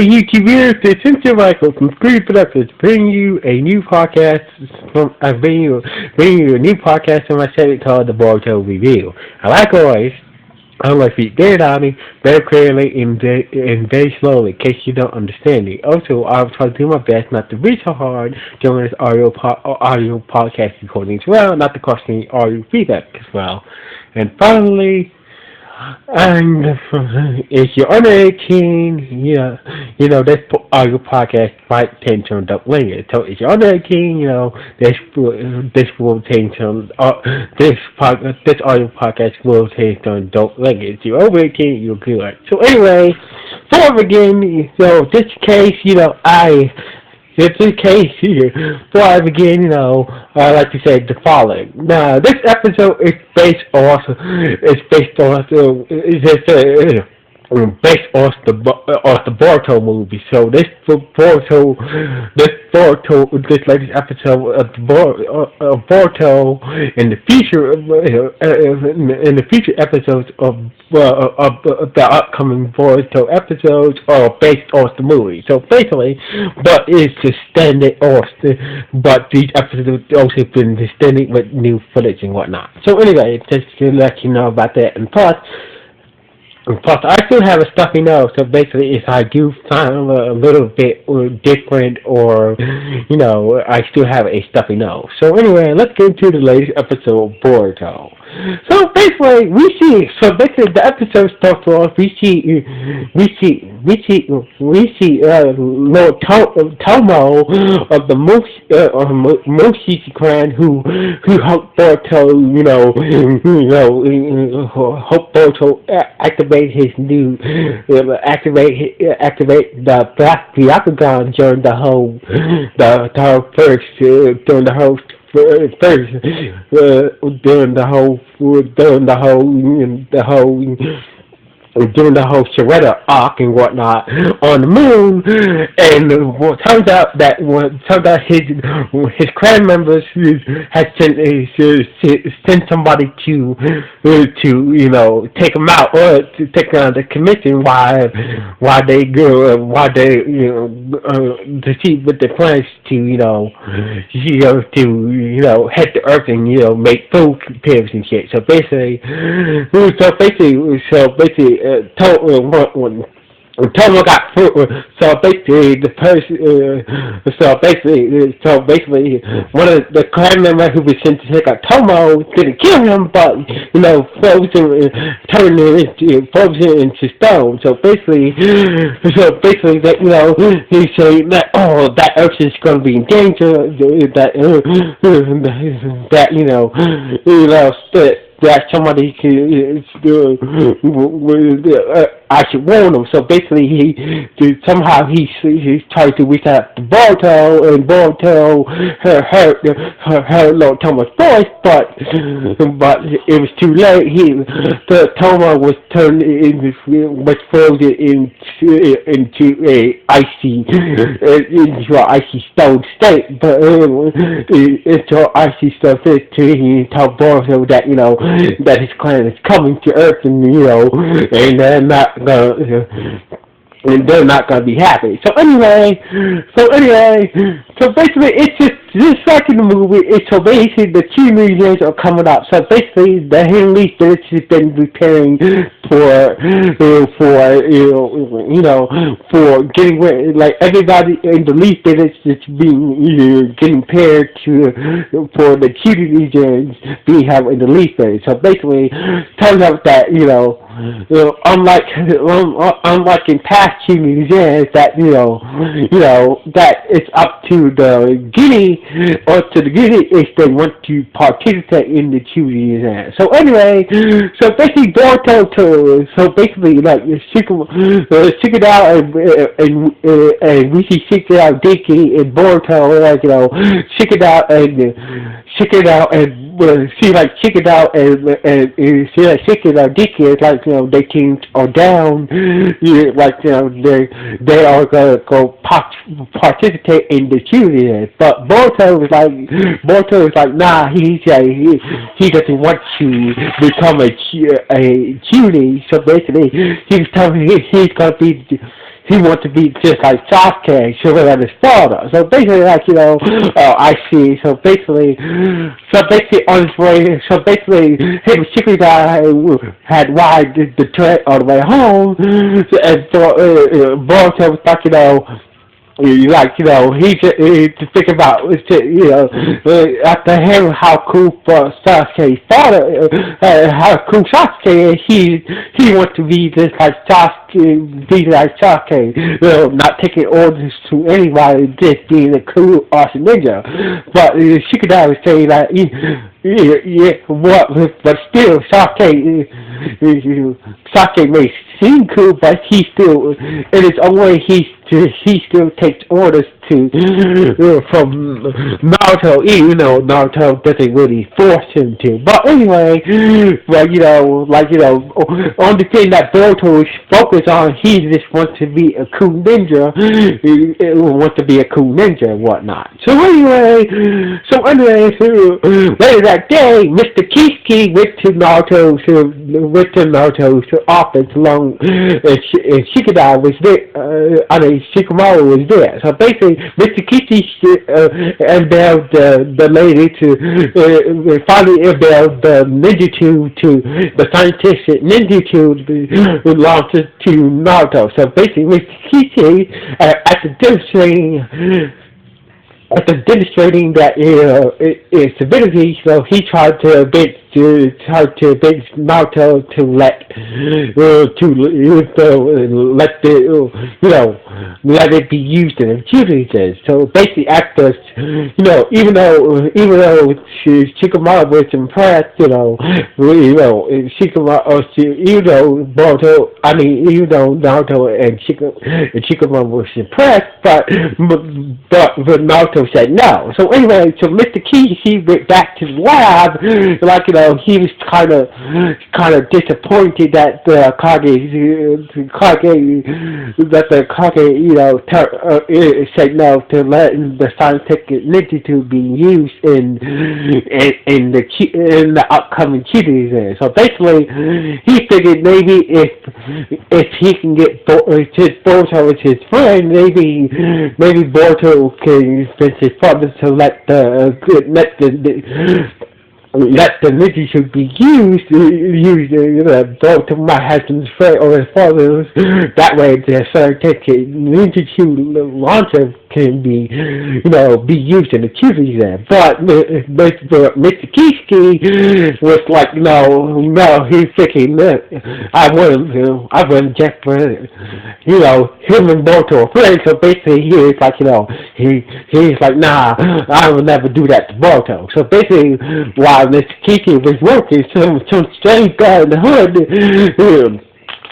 YouTube viewers, this is Cynthia Michael from Screen Productions, bringing you a new podcast. Bringing you a new podcast on my segment called the Boruto Review. And like always, I'm going to speak very loudly, very clearly, and very slowly, in case you don't understand me. Also, I'll try to do my best not to be so hard during this audio podcast recording as well, not to cause any audio feedback as well. And finally, and if you're under 18, this audio podcast might tend to adult language. So if you're under 18, this will tend to this audio podcast will tend to adult language. If you're over 18, you're good. So anyway, before I begin, just in case, just in case here, before I begin, I like to say the following. Now, this episode is based off the Boruto movie. So this latest episode of Boruto in the future episodes of the upcoming Boruto episodes are based off the movie. So basically, but it's extended but these episodes also been extended with new footage and whatnot. So anyway, just to let you know about that. And plus, I still have a stuffy nose, so basically if I do sound a little bit different or, I still have a stuffy nose. So anyway, let's get into the latest episode of Boruto. So basically, the episode starts off, we see Lord Tomo of the Mushishi clan who helped Boruto, help Boruto activate his new, activate the Black Byakugan during the whole Shredder arc and whatnot on the moon, and turns out his clan members had sent somebody to take him out or to take on the commission while they to see what their plans to head to Earth and make food prepares and shit. So basically Tomo got food. So basically, one of the clan members who was sent to take out Tomo didn't kill him, but froze him into stone. So basically that he's saying that that Earth is going to be in danger. That somebody I should warn him. So basically, he tried to reach out to Boruto, and Boruto heard Lord Tomo's voice, but it was too late. Tomo was frozen into an icy stone state, but into an icy stone state. He told Boruto that that his clan is coming to Earth, and they're not gonna be happy. So basically, it's just like in the movie. So basically, the two museums are coming up. So basically, the Hidden Leaf Village has been preparing for getting ready. Like everybody in the Leaf Village is getting prepared for the cutie museums being held in the Leaf Village. So basically, turns out that unlike in past museums, that that it's up to the guinea if they want to participate in the cutie museum. So anyway, so basically Boruto, seek it out and we see seek it out Diki and Boruto seek it out and Diki is like their teams are down, they are gonna go participate in the cutie. But Boruto is like nah, he doesn't want to become a cutie. So basically, he's telling me he's gonna be he wants to be just like Sasuke, similar to his father. So basically, like I see. So basically on his way, so basically, him and Chicken guy had ride the train on the way home, and so Boruto was like, he's just thinking about, after hearing how cool Sasuke's father, how cool Sasuke is, he wants to be just like Sasuke, not taking orders to anybody, just being a cool awesome ninja. But Shikadai was saying that, but still, Sasuke may seem cool, but he still, in his own way, he still takes orders from Naruto, even though Naruto doesn't really force him to. But anyway, only thing that Boruto is focused on, he just wants to be a cool ninja, and whatnot. So anyway, later that day, Mr. Kishiki went to Naruto's office along, and Shikadai was there. Shikamaru was there. So basically, Mr. Kishi unveiled the lady to finally unveiled the ninjutsu to the scientific ninjutsu launched to Naruto. So basically, Mr. Kishi after demonstrating that its ability, so he tried to convince Naruto to let let it be used in activities. So basically, after even though Shikamaru was impressed, Naruto and Shikamaru was impressed, but Naruto said no. So anyway, so Mr. Kishi went back to the lab, he was kind of disappointed that the Kage said no to letting the scientific ninjutsu be used in the upcoming series. So basically, he figured maybe if he can get Boruto as his friend, maybe Boruto can convince his father to let the ninjutsu be used, Boruto might have some friend or his father. That way, the scientific ninjutsu launcher can be used in the series there. But Mr. Kishiki was like, no, he's thinking, look, I wouldn't just for him and Boruto are friends. So basically, he is like, he's like, nah, I will never do that to Boruto. So basically, while Mr. Kiki was working, some strange guy in the hood,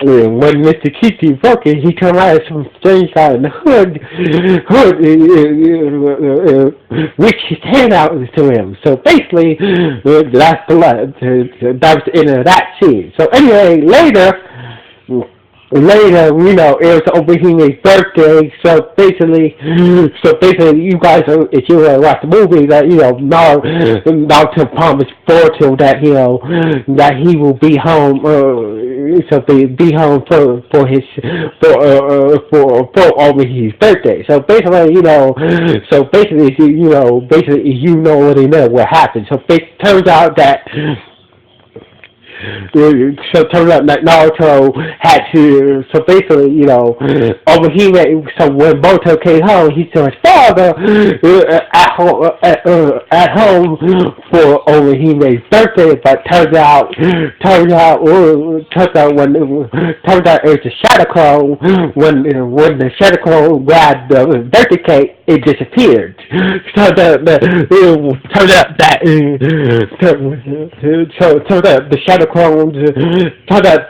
when Mr. Kiki was working, he turned out some strange guy in the hood reached his hand out to him. So basically, that was the end of that scene. So anyway, later, it was Obahime's birthday, so basically, you guys, if you watch the movie, that, Naruto promised Boruto that, that he will be home, be home for Obahime's birthday. So basically, already know what happened. So it turns out that Naruto had to, so basically, Obahime, so when Boruto came home, he saw his father at home for Obahime's birthday, but turns out it was a shadow clone. When the shadow clone grabbed the birthday cake, it disappeared. So turned out the shadow clones turned out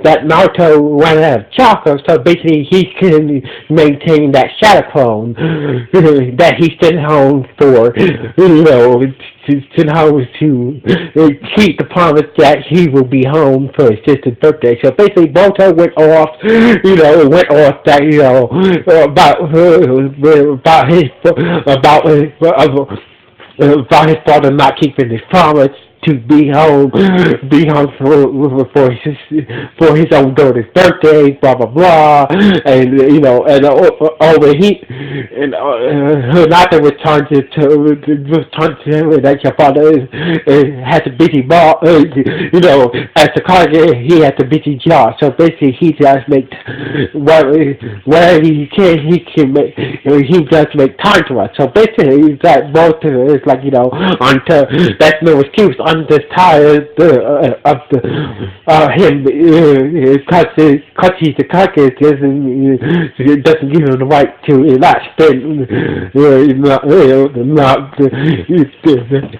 that Naruto ran out of chakra, so basically he can maintain that shadow clone that he sent home for, to keep the promise that he will be home for his sister's birthday. So basically Boruto went off that about his father not keeping his promise. to be home for his own daughter's birthday, blah blah blah, and and over he and Hinata was trying to him that your father has a busy ball, as the car he has a busy job, so basically he just makes wherever he can make he does make time to us. So basically that both is like until that's no excuse. I'm just tired of him because he's the carcass doesn't give him the right to relax. Then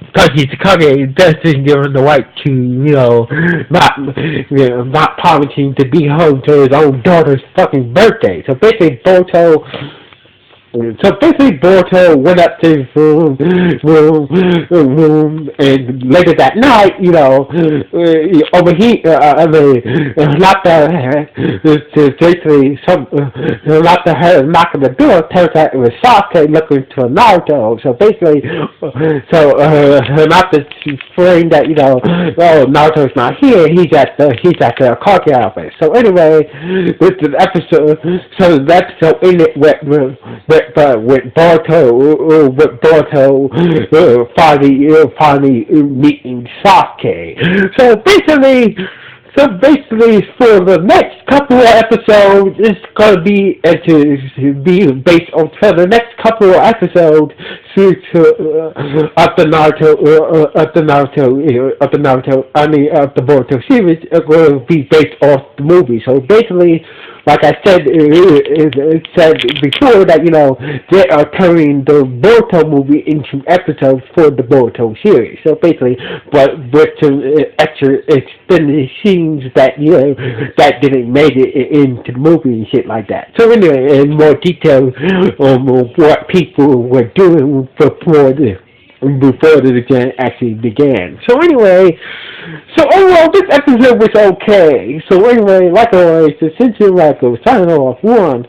because he's the carcass doesn't give him the right to not promising to be home to his own daughter's fucking birthday. So basically Boruto went up to his room, and later that night, overheat. Basically, Hinata heard a knock on the door. Turns out it was Sasuke looking to Naruto. So basically, Hinata's afraid that Naruto's not here. He's at the Kage office. So anyway, with the episode, in it with Boruto finally meeting Sasuke. So basically, for the next couple of episodes, it's gonna be based on for the next couple of episodes of the Boruto series are going to be based off the movie. So basically, like I said, it said before that they are turning the Boruto movie into episodes for the Boruto series. So basically, but with some extra extended scenes that that didn't make it into the movie and shit like that. So anyway, in more detail on what people were doing before the game actually began. So anyway, overall this episode was okay. So anyway, like always, the Sensei Racco signing off. 1,